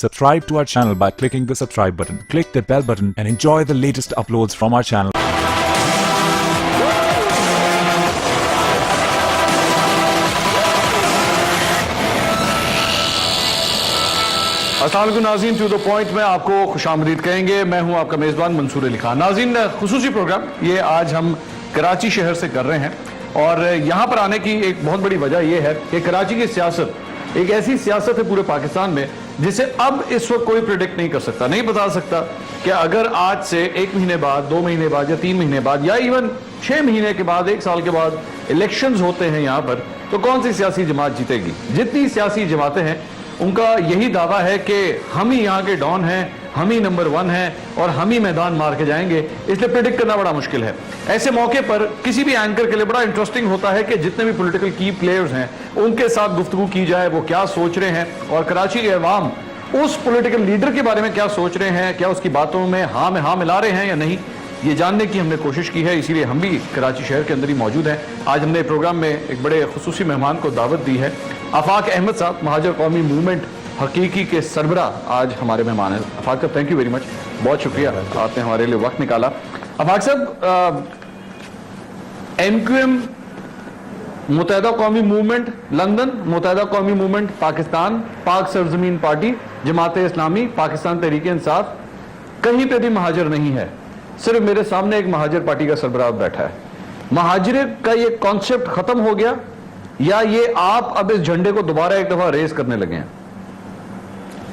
Subscribe to our channel by clicking the subscribe button. Click the bell button and enjoy the latest uploads from our channel. अस्सलाम वालेकुम नाज़रीन, to the point में आपको खुशामदीद कहेंगे। मैं हूं आपका मेज़बान मंसूर अली खान। नाज़रीन, खुसूसी प्रोग्राम ये आज हम कराची शहर से कर रहे हैं और यहाँ पर आने की एक बहुत बड़ी वजह यह है कि कराची की सियासत एक ऐसी सियासत है पूरे पाकिस्तान में जिसे अब इस वक्त कोई प्रेडिक्ट नहीं कर सकता, नहीं बता सकता कि अगर आज से 1 महीने बाद, 2 महीने बाद या 3 महीने बाद या इवन 6 महीने के बाद, 1 साल के बाद इलेक्शंस होते हैं यहाँ पर, तो कौन सी सियासी जमात जीतेगी। जितनी सियासी जमातें हैं उनका यही दावा है कि हम ही यहाँ के डॉन हैं, हम ही नंबर 1 हैं और हम ही मैदान मार के जाएंगे, इसलिए प्रेडिक्ट करना बड़ा मुश्किल है। ऐसे मौके पर किसी भी एंकर के लिए बड़ा इंटरेस्टिंग होता है कि जितने भी पॉलिटिकल की प्लेयर्स हैं उनके साथ गुफ्तगू की जाए, वो क्या सोच रहे हैं और कराची के अवाम उस पॉलिटिकल लीडर के बारे में क्या सोच रहे हैं, क्या उसकी बातों में हाँ मिला रहे हैं या नहीं, ये जानने की हमने कोशिश की है। इसीलिए हम भी कराची शहर के अंदर ही मौजूद हैं। आज हमने प्रोग्राम में एक बड़े खुसूसी मेहमान को दावत दी है। आफाक अहमद साहब, महाजर कौमी मूवमेंट हकीकी के सरबरा, आज हमारे मेहमान हैं। आफाक साहब, थैंक यू वेरी मच, बहुत शुक्रिया आपने हमारे लिए वक्त निकाला। आफाक साहब, MQM मुत्तहिदा कौमी मूवमेंट लंदन, मुत्तहिदा कौमी मूवमेंट पाकिस्तान, पाक सरजमीन पार्टी, जमात इस्लामी, पाकिस्तान तहरीक इंसाफ, कहीं पे भी महाजर नहीं है। सिर्फ मेरे सामने एक महाजर पार्टी का सरबराह बैठा है। महाजर का ये कॉन्सेप्ट खत्म हो गया या ये आप अब इस झंडे को दोबारा एक दफा रेस करने लगे हैं?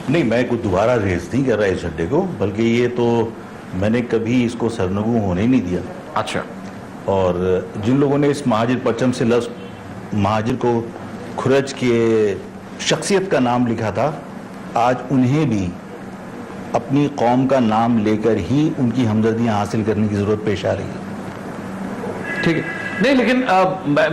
नहीं, मैं कुछ दोबारा रेस नहीं कर रहा इस झंडे को, बल्कि ये तो मैंने कभी इसको सरनगू होने ही नहीं दिया। अच्छा। और जिन लोगों ने इस महाजर परचम से लफ्ज़ महाजर को खुरच के शख्सियत का नाम लिखा था, आज उन्हें भी अपनी कौम का नाम लेकर ही उनकी हमदर्दियाँ हासिल करने की ज़रूरत पेश आ रही है। ठीक है, नहीं लेकिन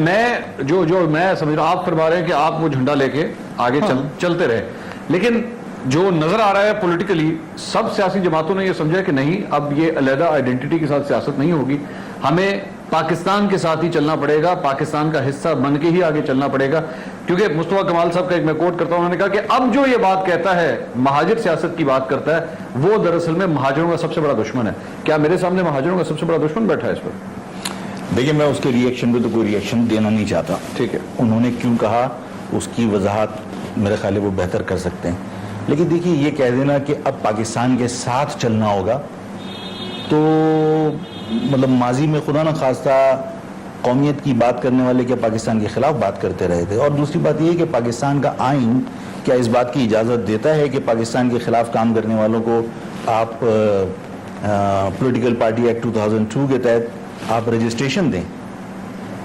मैं जो मैं समझ रहा हूँ, आप फरमा रहे हैं कि आप वो झंडा लेके आगे चलते रहे, लेकिन जो नजर आ रहा है पॉलिटिकली, सब सियासी जमातों ने ये समझा कि नहीं, अब ये अलहदा आइडेंटिटी के साथ सियासत नहीं होगी, हमें पाकिस्तान के साथ ही चलना पड़ेगा, पाकिस्तान का हिस्सा बन के ही आगे चलना पड़ेगा। क्योंकि मुस्तफा कमाल साहब का एक मैं कोट करता हूं, उन्होंने कहा कि अब जो ये बात कहता है, महाजिर सियासत की बात करता है, वो दरअसल में महाजिरों का सबसे बड़ा दुश्मन है। क्या मेरे सामने महाजिरों का सबसे बड़ा दुश्मन बैठा है इस पर? देखिए, मैं उसके रिएक्शन पे तो कोई रिएक्शन देना नहीं चाहता। ठीक है, उन्होंने क्यों कहा उसकी वजाहत मेरे ख्याल है वो बेहतर कर सकते हैं। लेकिन देखिए, ये कह देना कि अब पाकिस्तान के साथ चलना होगा, तो मतलब माजी में खुदा न खास्ता कौमियत की बात करने वाले क्या पाकिस्तान के खिलाफ बात करते रहे थे। और दूसरी बात ये है कि पाकिस्तान का आइन क्या इस बात की इजाज़त देता है कि पाकिस्तान के खिलाफ काम करने वालों को आप पॉलिटिकल पार्टी एक्ट 2002 के तहत आप रजिस्ट्रेशन दें।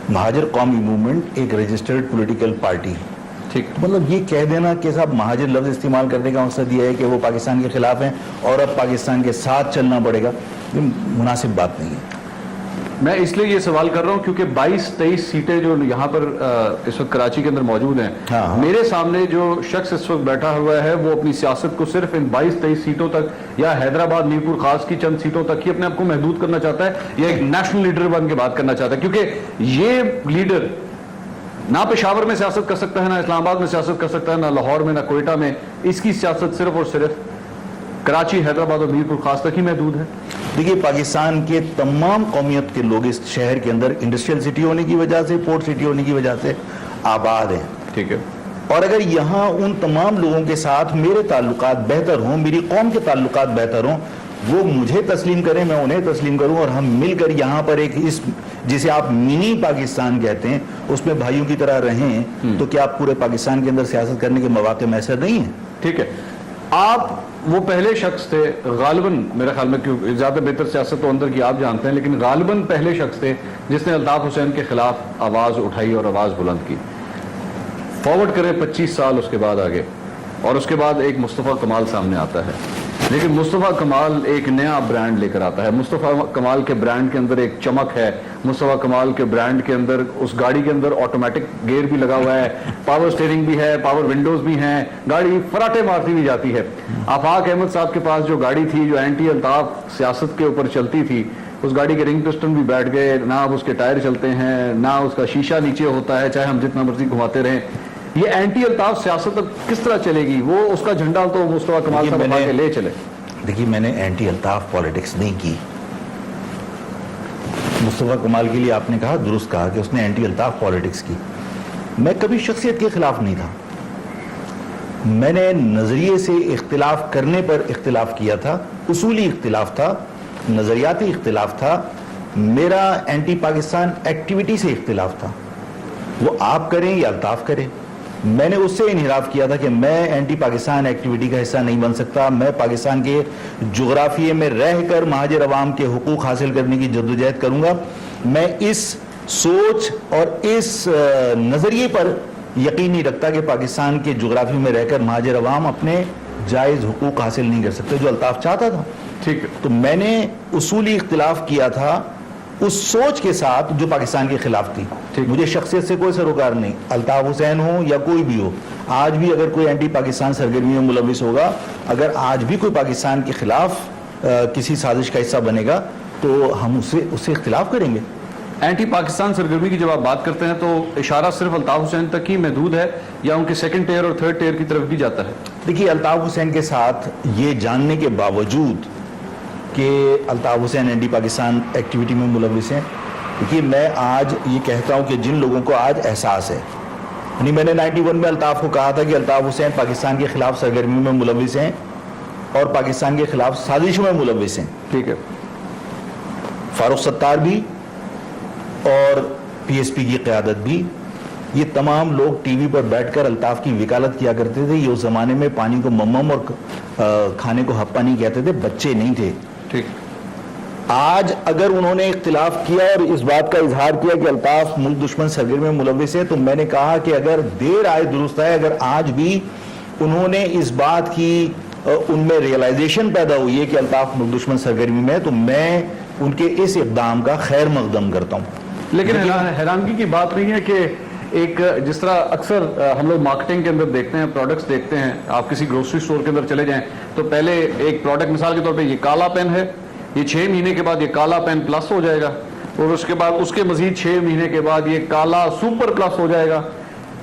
महाजर कौमी मूवमेंट एक रजिस्टर्ड पॉलिटिकल पार्टी है। ठीक, मतलब ये कह देना कि साहब महाजर लफ्ज़ इस्तेमाल करने का मकसद ये है कि वो पाकिस्तान के खिलाफ हैं और अब पाकिस्तान के साथ चलना पड़ेगा, ये मुनासिब बात नहीं है। मैं इसलिए ये सवाल कर रहा हूं क्योंकि 22-23 सीटें जो यहाँ पर इस वक्त कराची के अंदर मौजूद हैं, हाँ। मेरे सामने जो शख्स इस वक्त बैठा हुआ है वो अपनी सियासत को सिर्फ इन 22-23 सीटों तक या हैदराबाद मीरपुर खास की चंद सीटों तक ही अपने आप को महदूद करना चाहता है या एक नेशनल लीडर बन के बात करना चाहता है। क्योंकि ये लीडर ना पेशावर में सियासत कर सकता है, ना इस्लामाबाद में सियासत कर सकता है, ना लाहौर में, ना कोयटा में। इसकी सियासत सिर्फ और सिर्फ कराची, हैदराबाद और मीरपुर खास तक ही महदूद है। देखिए, पाकिस्तान के तमाम कौमियत के लोग इस शहर के अंदर इंडस्ट्रियल सिटी होने की वजह से, पोर्ट सिटी होने की वजह से आबाद हैं। ठीक है, और अगर यहाँ उन तमाम लोगों के साथ मेरे ताल्लुकात बेहतर हों, मेरी कौम के ताल्लुकात बेहतर हों, वो मुझे तस्लीम करें, मैं उन्हें तस्लीम करूं और हम मिलकर यहाँ पर एक इस जिसे आप मिनी पाकिस्तान कहते हैं उसमें भाइयों की तरह रहें, तो क्या आप पूरे पाकिस्तान के अंदर सियासत करने के मौके मैसर नहीं है? ठीक है, आप वो पहले शख्स थे गालिबन, मेरे ख्याल में, क्यों ज्यादा बेहतर सियासत तो अंदर की आप जानते हैं, लेकिन गालिबन पहले शख्स थे जिसने अल्ताफ हुसैन के खिलाफ आवाज उठाई और आवाज बुलंद की। फॉरवर्ड करें 25 साल उसके बाद आगे, और उसके बाद एक मुस्तफा कमाल सामने आता है, लेकिन मुस्तफा कमाल एक नया ब्रांड लेकर आता है। मुस्तफा कमाल के ब्रांड के अंदर एक चमक है, मुस्तफा कमाल के ब्रांड के अंदर, उस गाड़ी के अंदर ऑटोमेटिक गियर भी लगा हुआ है, पावर स्टीयरिंग भी है, पावर विंडोज भी हैं, गाड़ी फराटे मारती भी जाती है। आफाक अहमद साहब के पास जो गाड़ी थी, जो एंटी अल्ताफ सियासत के ऊपर चलती थी, उस गाड़ी के रिंग पिस्टन भी बैठ गए, ना अब उसके टायर चलते हैं, ना उसका शीशा नीचे होता है, चाहे हम जितना मर्जी घुमाते रहें। یہ اینٹی الطاف سیاست اب کس طرح چلے گی؟ وہ اس کا جھنڈا تو مصطفیٰ کمال صاحب اٹھا کے لے چلے. دیکھیے میں نے اینٹی الطاف پالیٹکس نہیں کی. مصطفیٰ کمال کے لیے آپ نے کہا، درست کہا کہ اس نے اینٹی الطاف پالیٹکس کی. میں کبھی شخصیت کے خلاف نہیں تھا. میں نے نظریے سے اختلاف کرنے پر اختلاف کیا تھا، اصولی اختلاف تھا، نظریاتی اختلاف تھا. میرا اینٹی پاکستان ایکٹیویٹی سے اختلاف تھا. وہ آپ کریں یا الطاف کریں. میں نے اس سے انحراف کیا تھا کہ میں اینٹی پاکستان ایکٹیویٹی کا حصہ نہیں بن سکتا. میں پاکستان کے جغرافیے میں رہ کر مہاجر عوام کے حقوق حاصل کرنے کی جدوجہد کروں گا. میں اس سوچ اور اس نظریے پر یقین نہیں رکھتا کہ پاکستان کے جغرافیے میں رہ کر مہاجر عوام اپنے جائز حقوق حاصل نہیں کر سکتے، جو الطاف چاہتا تھا. ٹھیک ہے. تو میں نے اصولی اختلاف کیا تھا اس سوچ کے ساتھ جو پاکستان کے خلاف تھی. مجھے شخصیت سے کوئی سروکار نہیں. الطاف حسین ہو یا کوئی بھی ہو، آج بھی اگر کوئی اینٹی پاکستان سرگرمی میں ملوث ہوگا، اگر آج بھی کوئی پاکستان کے خلاف کسی سازش کا حصہ بنے گا تو ہم اس سے اختلاف کریں گے. اینٹی پاکستان سرگرمی کی جب آپ بات کرتے ہیں تو اشارہ صرف الطاف حسین تک ہی محدود ہے یا ان کے سیکنڈ ٹیئر اور تھرڈ ٹیئر کی طرف بھی جاتا ہے؟ دیکھیے الطاف حسین کے ساتھ یہ جاننے کے باوجود کہ الطاف حسین اینٹی پاکستان ایکٹیویٹی میں ملوث ہیں، دیکھیے میں آج یہ کہتا ہوں کہ جن لوگوں کو آج احساس ہے، یعنی میں نے 91 میں الطاف کو کہا تھا کہ الطاف حسین پاکستان کے خلاف سرگرمی میں ملوث ہیں اور پاکستان کے خلاف سازشوں میں ملوث ہیں. ٹھیک ہے. فاروق ستار بھی اور پی ایس پی کی قیادت بھی، یہ تمام لوگ ٹی وی پر بیٹھ کر الطاف کی وکالت کیا کرتے تھے. یہ اس زمانے میں پانی کو ممم اور کھانے کو ہپا نہیں کہتے تھے، بچے نہیں تھے. ٹھیک. آج اگر انہوں نے اختلاف کیا اور اس بات کا اظہار کیا کہ الطاف ملک دشمن سرگرمی میں ملوث ہے، تو میں نے کہا کہ اگر دیر آئے درست ہے. اگر آج بھی انہوں نے اس بات کی ان میں ریئلائزیشن پیدا ہوئی ہے کہ الطاف ملک دشمن سرگرمی میں، تو میں ان کے اس اقدام کا خیر مقدم کرتا ہوں. لیکن حیرانگی کی بات نہیں ہے کہ ایک جس طرح اکثر ہم لوگ مارکیٹنگ کے اندر دیکھتے ہیں، پروڈکٹس دیکھتے ہیں، آپ کسی گروسری سٹور کے اندر چلے جائیں تو پہلے ایک پروڈکٹ مثال کے طور پہ یہ کالا پین ہے، یہ 6 مہینے کے بعد یہ کالا پین پلس ہو جائے گا، اور اس کے بعد اس کے مزید 6 مہینے کے بعد یہ کالا سپر پلس ہو جائے گا.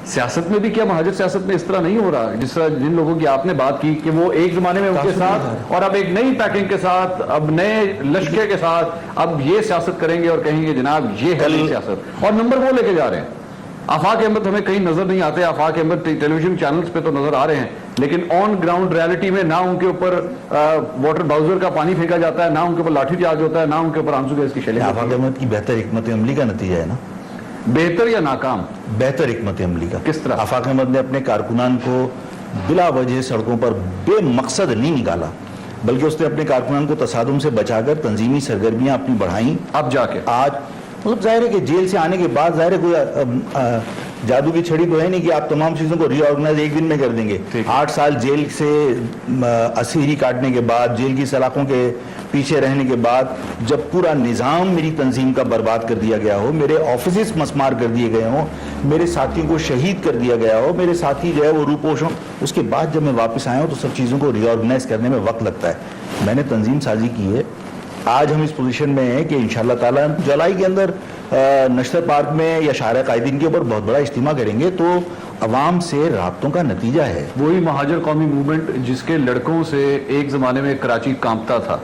سیاست میں بھی کیا مہاجر سیاست میں اس طرح نہیں ہو رہا؟ جس طرح جن لوگوں کی آپ نے بات کی کہ وہ ایک زمانے میں ان کے ساتھ اور اب ایک نئی پیکنگ کے ساتھ، اب نئے لشکے کے ساتھ اب یہ سیاست کریں گے اور کہیں گے جناب یہ ہے نئی سیاست، اور نمبر وہ لے کے جا رہے ہیں. آفاق احمد ہمیں کہیں نظر نہیں آتے. آفاق احمد ٹیلی ویژن چینلز پہ تو نظر آ رہے ہیں، لیکن آن گراؤنڈ ریالٹی میں نہ ان کے اوپر واٹر باؤزر کا پانی پھینکا جاتا ہے، نہ ان کے اوپر لاٹھی چارج ہوتا ہے، نہ ان کے اوپر آنسو گیس کی شیلیں. آفاق احمد کی بہتر حکمت عملی کا نتیجہ ہے نا. بہتر یا ناکام؟ بہتر حکمت عملی کا. کس طرح؟ آفاق احمد نے اپنے کارکنان کو بلا وجہ سڑکوں پر بے مقصد نہیں نکالا، بلکہ اس نے اپنے کارکنان کو تصادم سے بچا کر تنظیمی سرگرمیاں اپنی بڑھائیں. اب جا کے آج مطلب ظاہر ہے کہ جیل سے آنے کے بعد ظاہر ہے کوئی جادو کی چھڑی تو ہے نہیں کہ آپ تمام چیزوں کو ری آرگنائز ایک دن میں کر دیں گے. 8 سال جیل سے اسیری کاٹنے کے بعد، جیل کی سلاخوں کے پیچھے رہنے کے بعد، جب پورا نظام میری تنظیم کا برباد کر دیا گیا ہو، میرے آفیسز مسمار کر دیے گئے ہوں، میرے ساتھیوں کو شہید کر دیا گیا ہو، میرے ساتھی جو ہے وہ روپوش ہوں، اس کے بعد جب میں واپس آیا ہوں تو سب چیزوں کو ری آرگنائز کرنے میں وقت لگتا ہے. میں نے تنظیم سازی کی ہے. آج ہم اس پوزیشن میں ہیں کہ انشاءاللہ تعالیٰ جولائی کے اندر نشتر پارک میں یا شارع قائدین کے اوپر بہت بڑا اجتماع کریں گے. تو عوام سے رابطوں کا نتیجہ ہے. وہی مہاجر قومی موومنٹ جس کے لڑکوں سے ایک زمانے میں کراچی کانپتا تھا.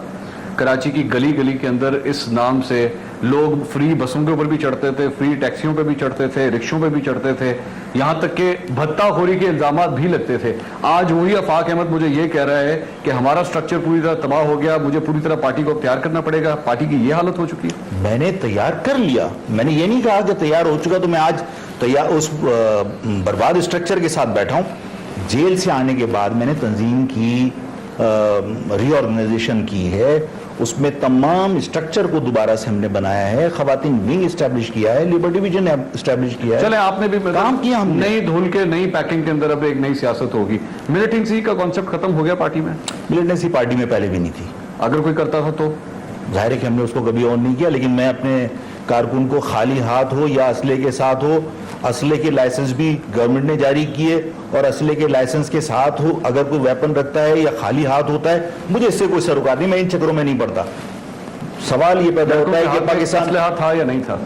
کراچی کی گلی گلی کے اندر اس نام سے لوگ فری بسوں کے اوپر بھی چڑھتے تھے، فری ٹیکسیوں پہ بھی چڑھتے تھے، رکشوں پہ بھی چڑھتے تھے، یہاں تک کہ بھتہ خوری کے الزامات بھی لگتے تھے. آج وہی آفاق احمد مجھے یہ کہہ رہا ہے کہ ہمارا سٹرکچر پوری طرح تباہ ہو گیا، مجھے پوری طرح پارٹی کو اختیار کرنا پڑے گا. پارٹی کی یہ حالت ہو چکی ہے. میں نے تیار کر لیا. میں نے یہ نہیں کہا کہ تیار ہو چکا تو میں آج اس برباد اسٹرکچر کے ساتھ بیٹھا ہوں. جیل سے آنے کے بعد میں نے تنظیم کی ری آرگنائزیشن کی ہے. اس میں تمام اسٹرکچر کو دوبارہ سے ہم نے بنایا ہے. خواتین ونگ اسٹیبلش کیا ہے، لیبر ڈویژن اسٹیبلش کیا ہے. چلے آپ نے بھی کام کیا. ہم نئی دھول کے نئی پیکنگ کے اندر اب ایک نئی سیاست ہوگی. ملیٹنسی کا کانسیپٹ ختم ہو گیا پارٹی میں. ملیٹنسی پارٹی میں پہلے بھی نہیں تھی. اگر کوئی کرتا تھا تو ظاہر ہے کہ ہم نے اس کو کبھی آن نہیں کیا. لیکن میں اپنے کارکن کو خالی ہاتھ ہو یا اسلحے کے ساتھ ہو، اسلحے کے لائسنس بھی گورنمنٹ نے جاری کیے، اور اسلحے کے لائسنس کے ساتھ ہو اگر کوئی ویپن رکھتا ہے یا خالی ہاتھ ہوتا ہے، مجھے اس سے کوئی سروکار نہیں. میں ان چکروں میں نہیں پڑتا. سوال یہ پیدا ہوتا ہے کہ پاکستان اسلحہ تھا یا نہیں تھا.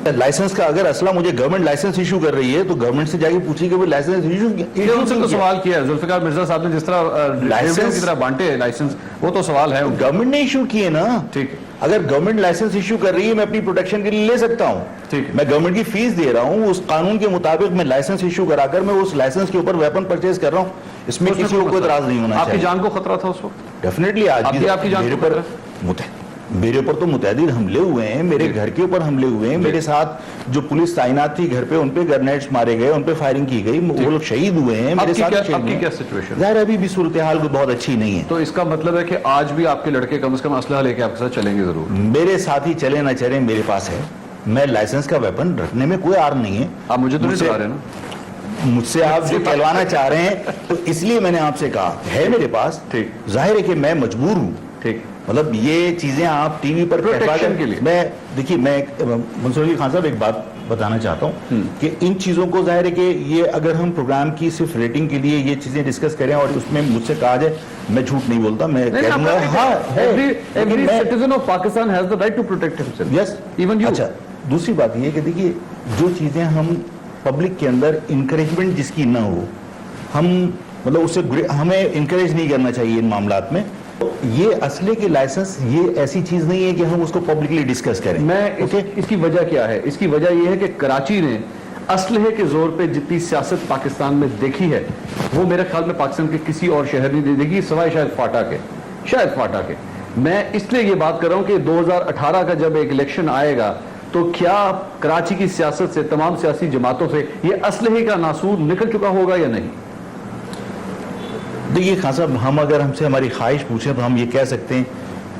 लाइसेंस का अगर असला मुझे गवर्नमेंट लाइसेंस इशू कर रही है तो गवर्नमेंट से जाके पूछिए कि वो लाइसेंस ये उनसे तो सवाल किया है जुल्फिकार मिर्जा साहब ने जिस तरह लाइसेंस की तरह बांटे लाइसेंस, वो तो सवाल है उनका। गवर्नमेंट ने इशू किए ना। ठीक है, अगर गवर्नमेंट लाइसेंस इशू कर रही है मैं अपनी प्रोटेक्शन के लिए ले सकता हूँ। ठीक है। मैं गवर्नमेंट की फीस दे रहा हूँ, उस कानून के मुताबिक मैं लाइसेंस इशू कराकर मैं उस लाइसेंस के ऊपर वेपन परचेज कर रहा हूँ, इसमें किसी को कोई इतराज नहीं होना आपकी चाहिए। जान को खतरा था उस वक्त? डेफिनेटली आज आपकी जान मेरे को पर खतरा? मेरे ऊपर तो मुतअद्दिद हमले हुए हैं, मेरे घर के ऊपर हमले हुए हैं, मेरे साथ जो पुलिस तैनात थी घर पे उन पे ग्रेनेड्स मारे गए, उन पे फायरिंग की गई, वो लोग शहीद हुए हैं, मेरे साथ शहीद आपकी हुए क्या हैं। सिचुएशन? ज़ाहिर है अभी भी सूरत हाल बहुत अच्छी नहीं है। तो इसका मतलब है कि आज भी आपके लड़के कम से कम असलहा लेके आपके साथ चलेंगे जरूर? मेरे साथ ही चले ना चले मेरे पास है, मैं लाइसेंस का वेपन रखने में कोई आर नहीं है। आप मुझे तो नहीं बता रहे ना? मुझसे आप जो कहलवाना चाह रहे हैं तो इसलिए मैंने आपसे कहा है मेरे पास। ठीक। जाहिर है कि मैं मजबूर हूँ। ठीक, मतलब ये चीजें आप टीवी पर प्रोटेक्शन के लिए। मैं देखिए मैं मंसूर अली खान साहब एक बात बताना चाहता हूँ कि इन चीजों को जाहिर है कि ये अगर हम प्रोग्राम की सिर्फ रेटिंग के लिए ये चीजें डिस्कस करें और उसमें मुझसे कहा जाए, मैं झूठ नहीं बोलता, मैं कहूंगा हाँ every citizen of Pakistan has the right to protect himself. Yes, even you. अच्छा, दूसरी बात ये कि देखिए जो चीजें हम पब्लिक के अंदर इंकरेजमेंट जिसकी ना हो, हम मतलब उससे हमें इंकरेज नहीं करना चाहिए इन मामलात में। ये असले की लाइसेंस ये ऐसी चीज नहीं है कि हम उसको पब्लिकली डिस्कस करें। इसकी वजह क्या है? इसकी वजह यह है कि कराची ने असलहे के जोर पे जितनी सियासत पाकिस्तान में देखी है वो मेरे ख्याल में पाकिस्तान के किसी और शहर ने देखी, सिवाय शायद फाटा के। मैं इसलिए ये बात कर रहा हूं कि 2018 का जब एक इलेक्शन आएगा तो क्या कराची की सियासत से, तमाम सियासी जमातों से ये असलहे का नासूर निकल चुका होगा या नहीं? देखिए खान साहब, हम अगर हमसे हमारी ख्वाहिश पूछें तो हम ये कह सकते हैं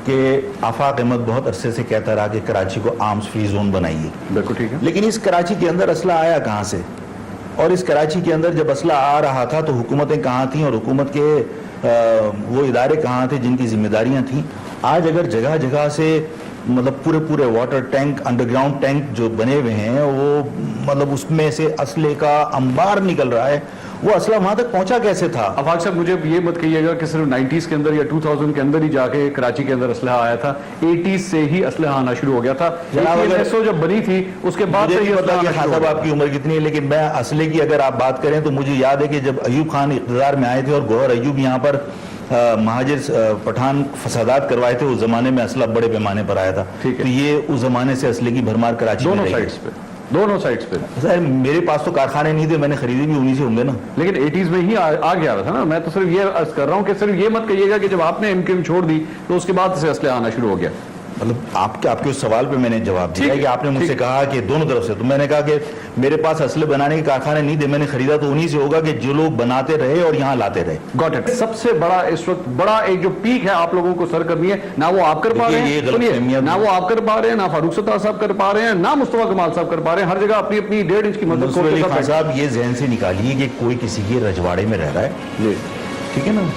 कि आफाक अहमद बहुत अरसे से कहता रहा कि कराची को आर्म्स फ्री जोन बनाइए। बिल्कुल ठीक है। लेकिन इस कराची के अंदर असला आया कहाँ से? और इस कराची के अंदर जब असला आ रहा था तो हुकूमतें कहाँ थीं और हुकूमत के वो इदारे कहाँ थे जिनकी जिम्मेदारियाँ थीं? आज अगर जगह जगह से मतलब पूरे वाटर टैंक, अंडरग्राउंड टैंक जो बने हुए हैं वो मतलब उसमें से असले का अंबार निकल रहा है, वो असला वहां तक पहुंचा कैसे था? अफाक साहब मुझे ये मत कहिएगा कि सिर्फ 90s के अंदर या 2000 के अंदर ही जाके कराची के अंदर असलहा आया था। 80s से ही असलहा आना शुरू हो गया था। एसओ जब बनी थी उसके बाद से ही पता कि खान साहब आपकी उम्र कितनी है, लेकिन मैं असले की अगर आप बात करें तो मुझे याद है कि जब अयूब खान इक़्तिदार में आए थे और गौहर अयूब यहाँ पर महाजिर पठान फसादात करवाए थे, उस जमाने में असला बड़े पैमाने पर आया था। तो ये उस जमाने से असले की भरमार कराची में दोनों साइड्स पे सर मेरे पास तो कारखाने नहीं थे, मैंने खरीदे भी उन्हीं से होंगे ना। लेकिन 80s में ही आ गया था ना। मैं तो सिर्फ ये अर्ज कर रहा हूँ कि सिर्फ ये मत कहिएगा कि जब आपने एमक्यूएम छोड़ दी तो उसके बाद से असले आना शुरू हो गया। मतलब आपके उस सवाल पे मैंने जवाब दिया कि आपने मुझसे कहा कि दोनों तरफ से, तो मैंने कहा कि मेरे पास असले बनाने के कारखाने नहीं थे, मैंने खरीदा तो उन्हीं से होगा कि जो लोग बनाते रहे और यहाँ लाते रहे। Got it. सबसे बड़ा इस वक्त बड़ा एक जो पीक है आप लोगों को सर करनी है, ना वो आप कर पा रहे हैं, ना वो आप कर पा रहे हैं, ना फारूक सत्तार साहब कर पा रहे हैं, ना मुस्तफा कमाल साहब कर पा रहे हैं। हर जगह अपनी अपनी 1.5 इंच की मदद साहब ये जहन से निकालिए कि कोई किसी के रजवाड़े में रह रहा है, ठीक है ना?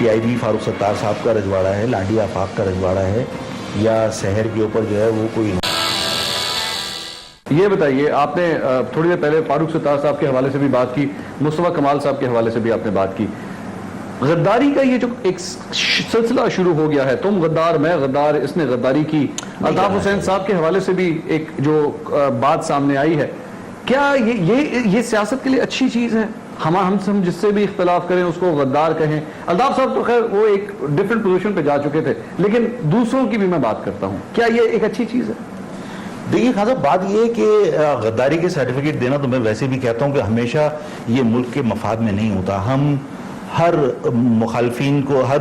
PIB फारूक सत्तार साहब का रजवाड़ा है, लाडी आफाक का रजवाड़ा है, या शहर के ऊपर जो है वो कोई। ये बताइए, आपने थोड़ी देर पहले फारूक सत्तार साहब के हवाले से भी बात की, मुस्तफा कमाल साहब के हवाले से भी आपने बात की। गद्दारी का ये जो एक सिलसिला शुरू हो गया है, तुम गद्दार मैं गद्दार, इसने गद्दारी की, अल्ताफ हुसैन साहब के हवाले से भी एक जो बात सामने आई है, क्या ये सियासत के लिए अच्छी चीज है? हम जिससे भी इख्तलाफ करें उसको गद्दार कहें। अल्ताफ साहब तो खैर वो एक डिफरेंट पोजीशन पे जा चुके थे, लेकिन दूसरों की भी मैं बात करता हूं, क्या ये एक अच्छी चीज है? देखिए खान साहब, बात ये है कि गद्दारी के सर्टिफिकेट देना तो मैं वैसे भी कहता हूं कि हमेशा ये मुल्क के मफाद में नहीं होता। हम हर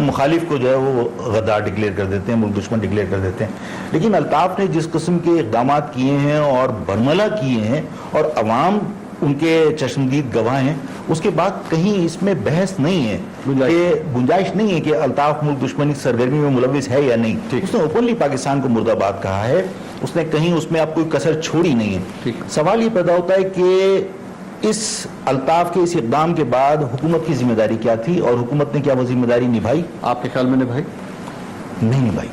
मुखालिफ को जो है वो गद्दार डिक्लेयर कर देते हैं, मुल्क दुश्मन डिक्लेयर कर देते हैं। लेकिन अल्ताफ ने जिस किस्म के इक़दाम किए हैं और बरमला किए हैं और अवाम उनके चश्मदीद गवाह हैं, उसके बाद कहीं इसमें बहस नहीं है, गुंजाइश नहीं है कि अल्ताफ मुल्क दुश्मनी सरगर्मी में मुलविस है या नहीं। उसने ओपनली पाकिस्तान को मुर्दाबाद कहा है, उसने कहीं उसमें आप कोई कसर छोड़ी नहीं है। सवाल ये पैदा होता है कि इस अल्ताफ के इस इक़दाम के बाद हुकूमत की जिम्मेदारी क्या थी और हुकूमत ने क्या वो जिम्मेदारी निभाई? आपके ख्याल में निभाई? नहीं निभाई।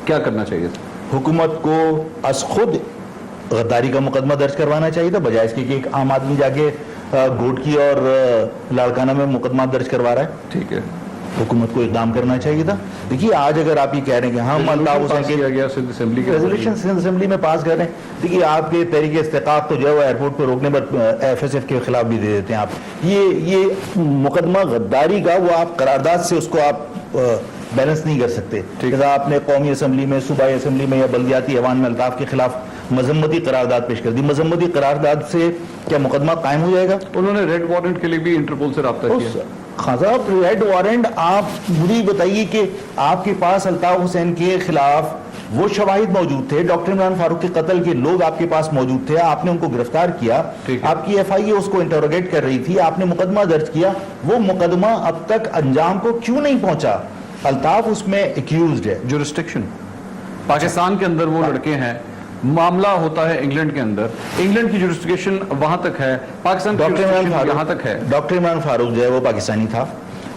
क्या करना चाहिए था? हुकूमत को अस खुद गद्दारी का मुकदमा दर्ज करवाना चाहिए था, बजाय इसके कि एक आम आदमी जाके घोटकी और लाड़काना में मुकदमा दर्ज करवा रहा है। ठीक है। हुकूमत को इकदाम करना चाहिए था। देखिए आज अगर आप ये कह रहे हैं कि हम अल्ताफ हुसैन के किया गया सिंध असेंबली के रेजोल्यूशन सिंध असेंबली में पास कर रहे हैं। देखिए आपके तहरीक इस्तेकाफ तो जो है वो एयरपोर्ट पर रोकने पर FSF के खिलाफ भी दे देते हैं आप। ये मुकदमा गद्दारी का वो आप करारदाद से उसको आप बैलेंस नहीं कर सकते। जैसे आपने कौमी असम्बली में, सूबाई असम्बली में या बल्दियाती ऐवान में अल्ताफ के खिलाफ मजम्मती करारदाद पेश कर दी। मजम्मती करारदाद से क्या मुकदमा कायम हो जाएगा? उन्होंने रेड वारंट के लिए भी इंटरपोल से रब्ता किया। खान साहब रेड वारंट, आप मुझे बताइए कि आपके पास अल्ताफ हुसैन के खिलाफ वो शवाहिद मौजूद थे, डॉक्टर इमरान फारूक के कत्ल के लोग आपके पास मौजूद थे, आपने उनको गिरफ्तार किया, आपकी FIA उसको इंटरोगेट कर रही थी, आपने मुकदमा दर्ज किया, वो मुकदमा अब तक अंजाम को क्यों नहीं पहुंचा? अल्ताफ उसमें एक्यूज्ड है। जुरिस्डिक्शन पाकिस्तान के अंदर वो लड़के हैं, मामला होता है इंग्लैंड के अंदर, इंग्लैंड की जुरिस्डिक्शन वहां तक है, पाकिस्तान की जुरिस्डिक्शन यहां तक है। डॉक्टर इमरान फारूक जो है वो पाकिस्तानी था,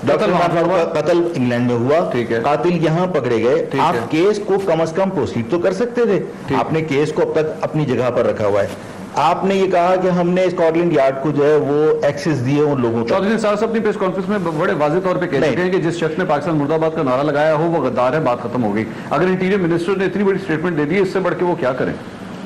डॉक्टर इमरान फारूक का कत्ल इंग्लैंड में हुआ, कातिल यहाँ पकड़े गए, आप केस को कम से कम प्रोसीड तो कर सकते थे। आपने केस को अब तक अपनी जगह पर रखा हुआ है। आपने ये कहा कि हमने स्कॉटलैंड यार्ड को जो है वो एक्सेस दिए उन लोगों को। चौधरी निसार साहब अपनी प्रेस कॉन्फ्रेंस में बड़े वाज़ेह तौर पे कह चुके हैं कि जिस शख्स ने पाकिस्तान मुर्दाबाद का नारा लगाया हो वो गद्दार है, बात खत्म हो गई। अगर इंटीरियर मिनिस्टर ने इतनी बड़ी स्टेटमेंट दे दी, इससे बढ़ के वो क्या करें?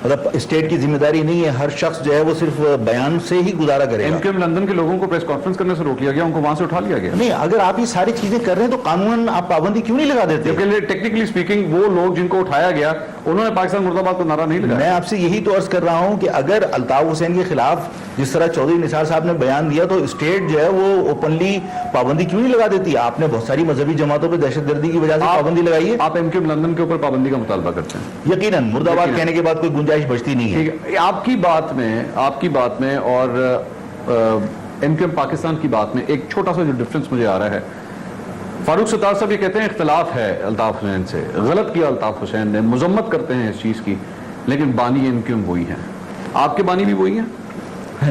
मतलब स्टेट की जिम्मेदारी नहीं है, हर शख्स जो है वो सिर्फ बयान से ही गुजारा करेगा। MQM लंदन के लोगों को प्रेस कॉन्फ्रेंस करने से रोक लिया गया, उनको वहां से उठा लिया गया। नहीं, अगर आप ये सारी चीजें कर रहे हैं तो कानूनन आप पाबंदी क्यों नहीं लगा देते? टेक्निकली स्पीकिंग वो लोग जिनको उठाया गया उन्होंने पाकिस्तान मुर्दाबाद का नारा नहीं लगाया। मैं आपसे यही तो अर्ज कर रहा हूं कि अगर अल्ताफ हुसैन के खिलाफ जिस तरह चौधरी निसार साहब ने बयान दिया तो स्टेट जो है वो ओपनली पाबंदी क्यों नहीं लगा देती? आपने बहुत सारी मजहबी जमातों पर दहशतगर्दी की वजह से पाबंदी लगाई है। आप MQM लंदन के ऊपर पाबंदी का मुतालबा करते हैं? यकीनन मुर्दाबाद कहने के बाद कोई गुंजाइश बचती नहीं है। आपकी बात में और MQM पाकिस्तान की बात में एक छोटा सा जो डिफरेंस मुझे आ रहा है, फारूक सत्तार साहब ये कहते हैं इख्तलाफ है अल्ताफ हुसैन से, गलत किया अल्ताफ हुसैन ने, मजम्मत करते हैं इस चीज की, लेकिन बानी MQM वही है। आपके बानी भी वही है?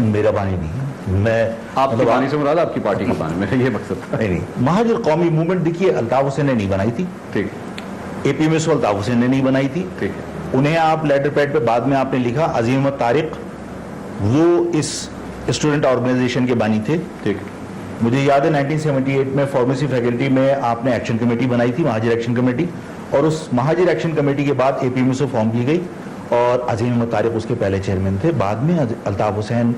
मेरा बानी नहीं है, मैं आपकी बानी से मुराद आपकी पार्टी की बानी, मेरा ये मकसद था। नहीं, महाजर कौमी मूवमेंट देखिए अल्ताफ हुसैन ने नहीं बनाई थी, ठीक। APMSO अल्ताफ हुसैन ने नहीं बनाई थी, ठीक। उन्हें आप लेटर पैड पे बाद में आपने लिखा अजीम अहमद तारिक, वो इस स्टूडेंट ऑर्गेनाइजेशन के बानी थे, ठीक। मुझे याद है 1978 में फार्मेसी फैकल्टी में आपने एक्शन कमेटी बनाई थी, महाजिर एक्शन कमेटी, और उस महाजिर एक्शन कमेटी के बाद APMSO फॉर्म की गई और अजीम अहमद तारिक उसके पहले चेयरमैन थे। बाद में अल्ताफ हुसैन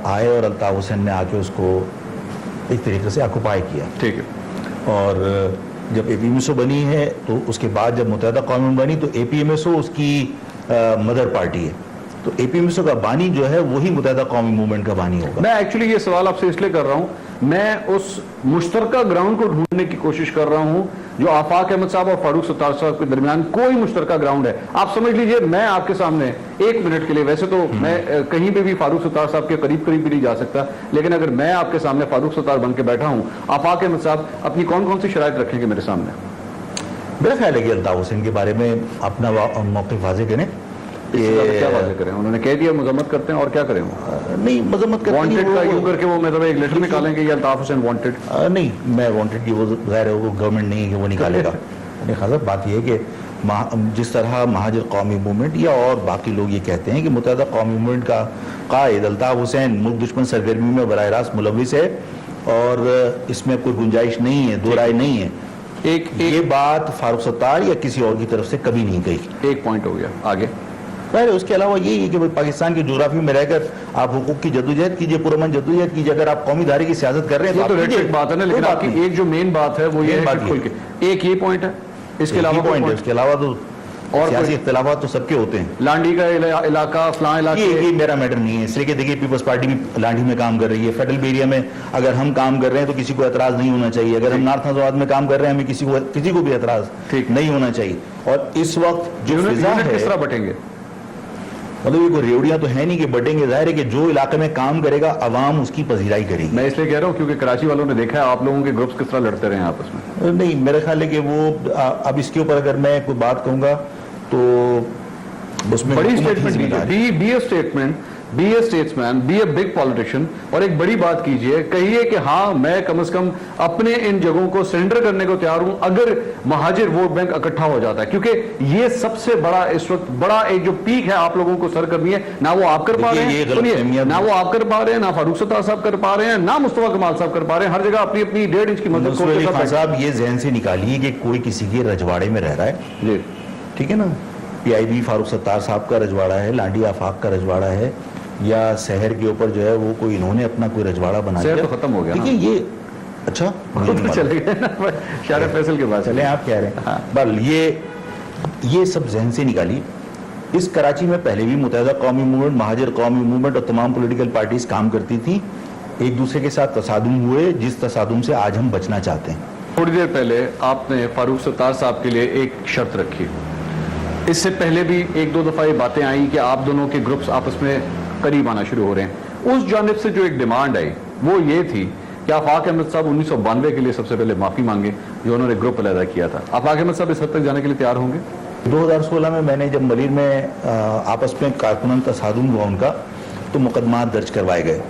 आए और अल्ताफ हुसैन ने आके उसको एक तरीके से ऑक्युपाई किया, ठीक है। और जब APMSO बनी है तो उसके बाद जब मुत्तहिदा कौम बनी तो APMSO उसकी मदर पार्टी है, तो APMSO का बानी जो है वही मुत्तहिदा कौमी मूवमेंट का बानी होगा। मैं एक्चुअली ये सवाल आपसे इसलिए कर रहा हूं, मैं उस मुश्तरका ग्राउंड को ढूंढने की कोशिश कर रहा हूं जो आफाक अहमद साहब और फारूक सत्तार साहब के दरमियान कोई मुश्तरका ग्राउंड है। आप समझ लीजिए मैं आपके सामने एक मिनट के लिए, वैसे तो मैं कहीं पे भी फारूक सत्तार साहब के करीब भी नहीं जा सकता, लेकिन अगर मैं आपके सामने फारूक सत्तार बन के बैठा हूं, आफाक अहमद साहब अपनी कौन कौन सी शराइत रखेंगे मेरे सामने? मेरा ख्याल है कि अल्ताफ हुसैन के बारे में अपना मौक़िफ़ वाज़ेह करें। क्या वाज़ेह करें? उन्होंने कह दिया मजम्मत करते हैं, और क्या करें? नहीं, मजम्मत करते वांटेड का यूं करके वो मतलब एक लेटर निकालेंगे ये अल्ताफ हुसैन वांटेड? नहीं, मैं वांटेड की वो ज़ाहिर है वो गवर्नमेंट नहीं है कि वो निकालेगा। नहीं खासा बात ये है कि जिस तरह महाजिर कौमी मूवमेंट या और बाकी लोग ये कहते हैं कि मुत्तहिदा कौमी मूवमेंट का कायद अल्ताफ हुसैन मुल्क दुश्मन सरगर्मी में बराह रास्त मुलविस है और इसमें कोई गुंजाइश नहीं है, दो राय नहीं है। एक ये बात फारूक सत्तार या किसी और की तरफ से कभी नहीं कही। एक पॉइंट हो गया, आगे पहले उसके अलावा यही है कि पाकिस्तान की जोग्राफी में रहकर आप हुकूक की जद्दोजहद कीजिए, पुरअमन जद्दोजहद कीजिए। अगर आप कौमी धारे की सियासत कर रहे हैं तो रेटरिक बात है ना, लेकिन आपकी एक जो मेन बात है वो ये है कि एक ये पॉइंट है, इसके अलावा पॉइंट है, इसके अलावा तो और सियासी इख्तिलाफात तो सबके होते हैं। लांडी का इलाका, फलां इलाके, ये मेरा मैटर नहीं है। इसलिए कि देखिए पीपल्स पार्टी भी लांडी में काम कर रही है, फेडरल एरिया में अगर हम काम कर रहे हैं तो किसी को एतराज नहीं होना चाहिए। अगर हम नॉर्थ नाज़ाबाद में काम कर रहे हैं हमें किसी को भी एतराज नहीं होना चाहिए। और इस वक्त जो फिजा है किस तरह बटेंगे, मतलब ये कोई रेवड़ियां तो है नहीं कि बटेंगे। जाहिर है कि जो इलाके में काम करेगा अवाम उसकी पजीराई करेगी। मैं इसलिए कह रहा हूँ क्योंकि कराची वालों ने देखा है आप लोगों के ग्रुप्स किस तरह लड़ते रहे आपस में। नहीं, मेरा ख्याल है कि वो अब इसके ऊपर अगर मैं कोई बात कहूंगा तो उसमें बड़ी स्टेटमेंट दी, statement be a statesman, be a big politician, और एक बड़ी बात कीजिए, कहिए कि हाँ मैं कम से कम अपने इन जगहों को सरेंडर करने को तैयार हूं अगर महाजिर वोट बैंक इकट्ठा हो जाता है, क्योंकि ये सबसे बड़ा इस वक्त बड़ा एक जो पीक है आप लोगों को सर करनी है, ना वो आप कर पा रहे हैं, सुनिए, ना वो आप कर पा रहे हैं, ना फारूक सत्तार साहब कर पा रहे हैं, ना मुस्तफा कमाल साहब कर पा रहे हैं, हर जगह अपनी अपनी 1.5 इंच की मदद साहब ये जहन से निकालिए कि कोई किसी के रजवाड़े में रह रहा है जी, ठीक है ना, पीआईबी फारूक सत्तार साहब का रजवाड़ा है, लांडी आफाक का रजवाड़ा है, या शहर के ऊपर जो है वो कोई इन्होंने अपना कोई रजवाड़ा बना दिया, शहर तो खत्म हो गया, देखिए ये अच्छा तो चले गए ना शार फैसल के बाद, चले आप कह रहे हैं, बल ये सब जहन से निकालिए। इस कराची में पहले भी मुत्तहिदा कौमी मूवमेंट, महाजिर कौमी मूवमेंट और तमाम पॉलिटिकल पार्टीज काम करती थी, एक दूसरे के साथ तसादुम हुए, जिस तसादुम से आज हम बचना चाहते हैं। थोड़ी देर पहले आपने फारूक सत्तार साहब के लिए एक शर्त रखी, इससे पहले भी एक दो दफा ये बातें आई कि आप दोनों के ग्रुप्स आपस में करीब आना शुरू हो रहे हैं। उस जानिब से जो एक डिमांड आई वो ये थी कि आफाक अहमद साहब 1992 के लिए सबसे पहले माफी मांगे जो उन्होंने ग्रुप अलहदा किया था। आफाक अहमद साहब इस हद तक जाने के लिए तैयार होंगे? 2016 में मैंने जब मलिर में आपस में कारकुनान तसादुम हुआ उनका, तो मुकदमात दर्ज करवाए गए,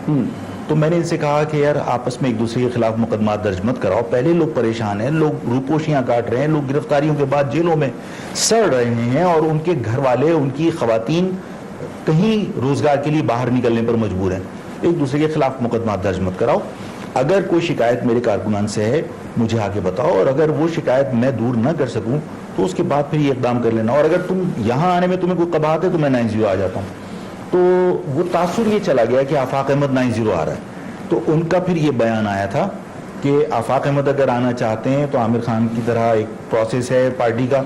तो मैंने इनसे कहा कि यार आपस में एक दूसरे के खिलाफ मुकदमा दर्ज मत कराओ, पहले लोग परेशान हैं, लोग रूपोशियां काट रहे हैं, लोग गिरफ्तारियों के बाद जेलों में सड़ रहे हैं और उनके घर वाले, उनकी खवातीन कहीं रोजगार के लिए बाहर निकलने पर मजबूर हैं, एक दूसरे के खिलाफ मुकदमा दर्ज मत कराओ, अगर कोई शिकायत मेरे कारकुनान से है मुझे आके बताओ, और अगर वो शिकायत मैं दूर न कर सकूं तो उसके बाद फिर ये इकदाम कर लेना, और अगर तुम यहाँ आने में तुम्हें कोई कबाहत है तो मैं 90 आ जाता हूँ। तो वो तासुर ये चला गया कि आफाक अहमद 90 आ रहा है, तो उनका फिर ये बयान आया था कि आफाक अहमद अगर आना चाहते हैं तो आमिर खान की तरह एक प्रोसेस है पार्टी का।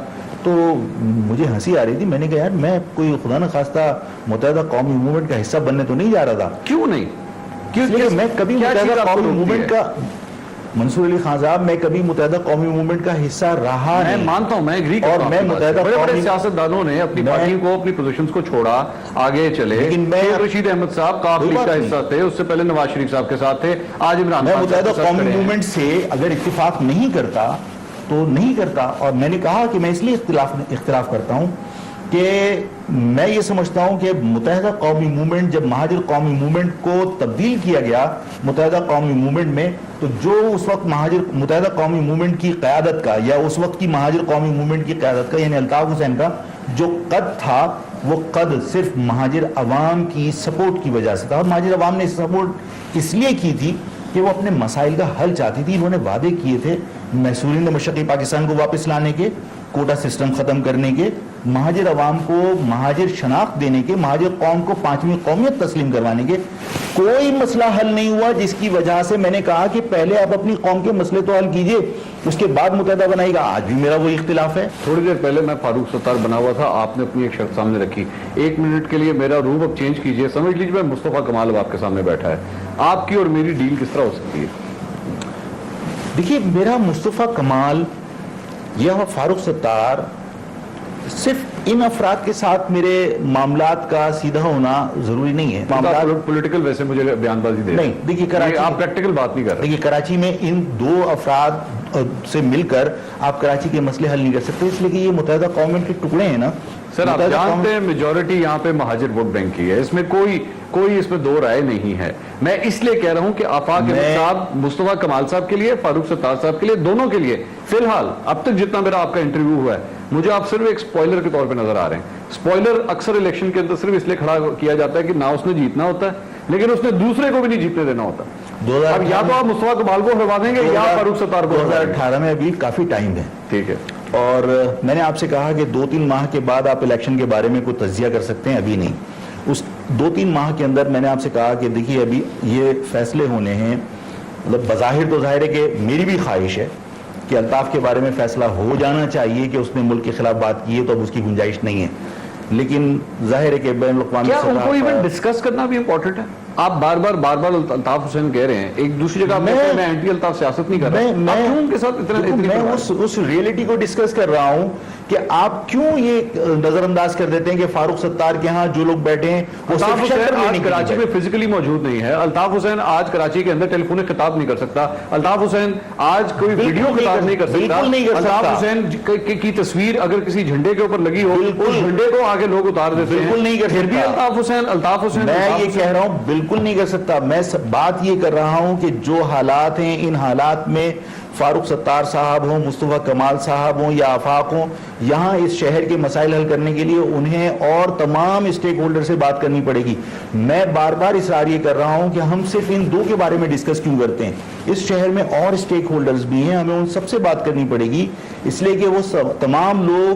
तो मुझे हंसी आ रही थी, मैंने कहा यार मैं कोई खुदा न खास्ता मुत्तहिदा कौमी मूवमेंट का हिस्सा बनने तो नहीं जा रहा था। क्यों नहीं? क्योंकि मैं कभी मुत्तहिदा कौमी मूवमेंट का, मंसूर अली खान साहब, मैं कभी मुत्तहिदा कौमी मूवमेंट का हिस्सा रहा नहीं। मैं मानता हूं, मैं एग्री करता और हूं, मैं मुत्तहिदा बड़े सियासतदानों ने अपनी पार्टी को, अपनी पोजीशंस को छोड़ा, आगे चले, लेकिन मैं रशीद अहमद साहब काफ लीग का हिस्सा थे, उससे पहले नवाज शरीफ साहब के साथ थे, आज इमरान। मैं मुत्तहिदा कौमी मूवमेंट से अगर इत्तिफाक नहीं करता तो नहीं करता, और मैंने कहा कि मैं इसलिए इख्तिलाफ करता हूं कि मैं ये समझता हूं कि मुत्तहिदा कौमी मूवमेंट, जब महाजिर कौमी मूवमेंट को तब्दील किया गया मुत्तहिदा कौमी मूवमेंट में, तो जो उस वक्त महाजिर मुत्तहिदा कौमी मूवमेंट की क़यादत का, या उस वक्त की महाजिर कौमी मूवमेंट की क़यादत का, यानी अल्ताफ हुसैन का जो कद था, वो कद सिर्फ महाजिर अवाम की सपोर्ट की वजह से था, और महाजिर अवाम ने सपोर्ट इसलिए की थी कि वो अपने मसाइल का हल चाहती थी। इन्होंने वादे किए थे महसूलिन मशरक़ी पाकिस्तान को वापस लाने के, कोटा सिस्टम खत्म करने के, महाजिर अवाम को महाजिर शनाख्त देने के, महाजिर कौम को 5वीं कौमियत तस्लीम करवाने के। कोई मसला हल नहीं हुआ, जिसकी वजह से मैंने कहा कि पहले आप अपनी कौम के मसले तो हल कीजिए, उसके बाद मुत्तहिदा बनाएगा। आज भी मेरा वो इख्तिलाफ है। थोड़ी देर पहले मैं फारूक सत्तार बना हुआ था, आपने अपनी एक शर्त सामने रखी, 1 मिनट के लिए मेरा रूम अब चेंज कीजिए, समझ लीजिए मैं मुस्तफा कमाल अब आपके सामने बैठा है, आपकी और मेरी डील किस तरह हो सकती है? देखिए, मेरा मुस्तफा कमाल या फारूक सत्तार सिर्फ इन अफराद के साथ मेरे मामलात का सीधा होना जरूरी नहीं है। मामलात पॉलिटिकल वैसे मुझे बयानबाजी दे नहीं, देखिए कराची, आप प्रैक्टिकल बात नहीं कर रहे। देखिए कराची में इन 2 अफराद से मिलकर आप कराची के मसले हल नहीं कर सकते, इसलिए कि ये मुत्तहिदा कौम के टुकड़े हैं ना। सर आप जानते हैं मेजॉरिटी यहाँ पे महाजिर वोट बैंक की है, इसमें कोई इसमें 2 राय नहीं है। मैं इसलिए कह रहा हूं कि आफाक अहमद साहब, मुस्तफा कमाल साहब के लिए, फारूक सत्तार साहब के लिए, दोनों के लिए फिलहाल अब तक जितना मेरा आपका इंटरव्यू हुआ है, मुझे आप सिर्फ एक स्पॉइलर के तौर पे नजर आ रहे हैं। स्पॉइलर अक्सर इलेक्शन के अंदर सिर्फ इसलिए खड़ा किया जाता है कि ना उसने जीतना होता है, लेकिन उसने दूसरे को भी नहीं जीतने देना होता। अब या तो आप मुस्तफा कमाल को हरवा देंगे या फारूक सत्तार को। 2018 में अभी काफी टाइम है, ठीक है, और मैंने आपसे कहा कि 2-3 माह के बाद आप इलेक्शन के बारे में कोई तज्जिया कर सकते हैं, अभी नहीं। उस 2-3 माह के अंदर मैंने आपसे कहा कि देखिए अभी ये फैसले होने हैं, मतलब बज़ाहिर तो ज़ाहिर है कि मेरी भी ख्वाहिश है कि अल्ताफ के बारे में फैसला हो जाना चाहिए कि उसने मुल्क के खिलाफ बात की है, तो अब उसकी गुंजाइश नहीं है, लेकिन जाहिर है कि बैन-उल-अक़वामी क्या उनको इवन डिस्कस करना भी इंपॉर्टेंट है? آپ بار بار الطاف حسین کہہ رہے ہیں ایک دوسری جگہ میں اینٹی الطاف سیاست نہیں کر رہا، آپ کیوں ان کے ساتھ میں اس ریئلٹی کو ڈسکس کر رہا ہوں کہ آپ کیوں یہ نظر انداز کر دیتے ہیں کہ فاروق ستار کے ہاں جو لوگ بیٹھے ہیں وہ الطاف حسین آج کراچی میں فزیکلی موجود نہیں ہے، الطاف حسین آج کراچی کے اندر ٹیلی فونک خطاب نہیں کر سکتا، الطاف حسین آج کوئی ویڈیو خطاب نہیں کر سکتا، الطاف حسین کی تصویر اگر کسی جھنڈے کے اوپر لگی ہو اس جھنڈے کو آگے لوگ اتار دیتے ہیں، بالکل نہیں کر سکتا۔ الطاف حسین میں یہ کہہ رہا ہوں بالکل نہیں کر سکتا، میں بات یہ کر رہا ہوں کہ جو حالات ہیں ان حالات میں فاروق ستار صاحب ہوں، مصطفیٰ کمال صاحب ہوں یا آفاق ہوں، یہاں اس شہر کے مسائل حل کرنے کے لیے انہیں اور تمام اسٹیک ہولڈر سے بات کرنی پڑے گی۔ میں بار بار اصرار یہ کر رہا ہوں کہ ہم صرف ان دو کے بارے میں ڈسکس کیوں کرتے ہیں، اس شہر میں اور اسٹیک ہولڈرز بھی ہیں، ہمیں ان سب سے بات کرنی پڑے گی، اس لیے کہ وہ تمام لوگ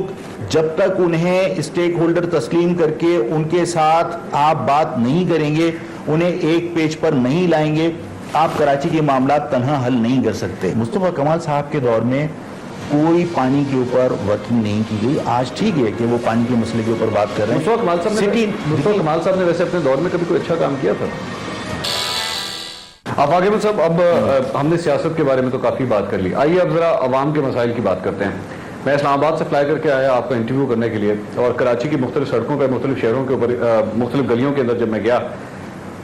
جب تک انہیں اسٹیک ہولڈر تسلیم کر کے ان کے ساتھ آپ بات نہیں کریں گے، انہیں ایک پیج پر نہیں لائیں گے، آپ کراچی کے معاملات تنہا حل نہیں کر سکتے۔ مصطفیٰ کمال صاحب کے دور میں کوئی پانی کے اوپر ورکنگ نہیں کی گئی، آج ٹھیک ہے کہ وہ پانی کے مسئلے کے اوپر بات کر رہے ہیں۔ مصطفیٰ کمال صاحب نے ویسے اپنے دور میں کبھی کوئی اچھا کام کیا تھا؟ آپ آگے صاحب، اب ہم نے سیاست کے بارے میں تو کافی بات کر لی، آئیے اب ذرا عوام کے مسائل کی بات کرتے ہیں۔ میں اسلام آباد سے فلائی کر کے آیا آپ کا انٹرویو کرنے کے لیے، اور کراچی کی مختلف سڑکوں پر، مختلف شہروں کے اوپر، مختلف گلیوں کے اندر جب میں گیا،